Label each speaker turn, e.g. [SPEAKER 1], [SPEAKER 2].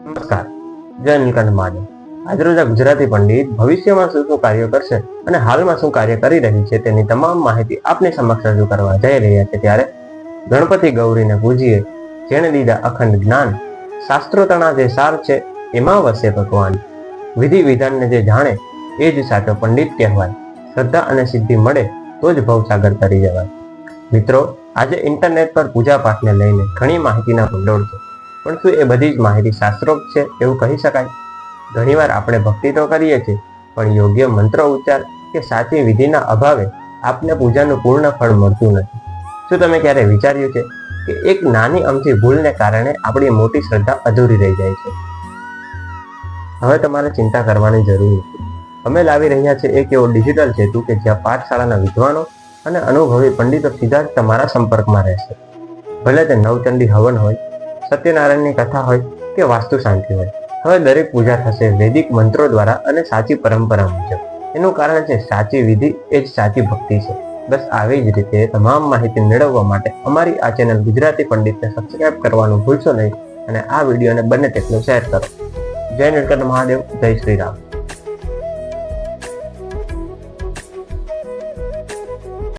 [SPEAKER 1] નમસ્કાર, જય નીલકંઠ મહાદેવ. આજરોજ ગુજરાતી પંડિત ભવિષ્યમાં શું શું કાર્ય કરશે અને હાલમાં શું કાર્ય કરી રહી છે તેની તમામ માહિતી આપની સમક્ષ રજૂ કરવા જઈ રહ્યા છે. ત્યારે ગણપતિ ગૌરીને પૂજીએ, જેણે દીધા અખંડ જ્ઞાન, શાસ્ત્રોતના જે સાર છે એમાં વસે ભગવાન. વિધિ વિધાનને જે જાણે એ જ સાચો પંડિત કહેવાય. શ્રદ્ધા અને સિદ્ધિ મળે તો જ ભવસાગર તરી જવાય. મિત્રો, આજે ઇન્ટરનેટ પર પૂજા પાઠને લઈને ઘણી માહિતીના ભંડોળ છે, પણ શું એ બધી જ માહિતી શાસ્ત્રોક્ત છે એવું કહી શકાય? ઘણીવાર આપણે ભક્તિ તો કરીએ છીએ, પણ યોગ્ય મંત્ર ઉચ્ચાર કે સાચી વિધિના અભાવે આપને પૂજાનું પૂર્ણ ફળ મળતું નથી. શું તમે ક્યારે વિચાર્યું છે કે એક નાની અમથી ભૂલને કારણે આપણી મોટી શ્રદ્ધા અધૂરી રહી જાય છે? હવે તમારે ચિંતા કરવાની જરૂર નથી. અમે લાવી રહ્યા છીએ એક એવો ડિજિટલ સેતુ કે જ્યાં પાઠશાળાના વિદ્વાનો અને અનુભવી પંડિતો સીધા જ તમારા સંપર્કમાં રહેશે. ભલે તે નવચંડી હવન હોય, સત્યનારાયણની કથા હોય કે વાસ્તુ શાંતિ હોય, હવે દરેક પૂજા થશે વૈદિક મંત્રો દ્વારા અને સાચી પરંપરા મુજબ. એનું કારણ છે સાચી વિધિ એ જ સાચી ભક્તિ છે. બસ આવી જ રીતે તમામ માહિતી મેળવવા માટે અમારી આ ચેનલ ગુજરાતી પંડિતને સબસ્ક્રાઇબ કરવાનું ભૂલશો નહીં અને આ વિડીયોને બને તેટલો શેર કરો. જય નીલકંઠ મહાદેવ, જય શ્રી રામ.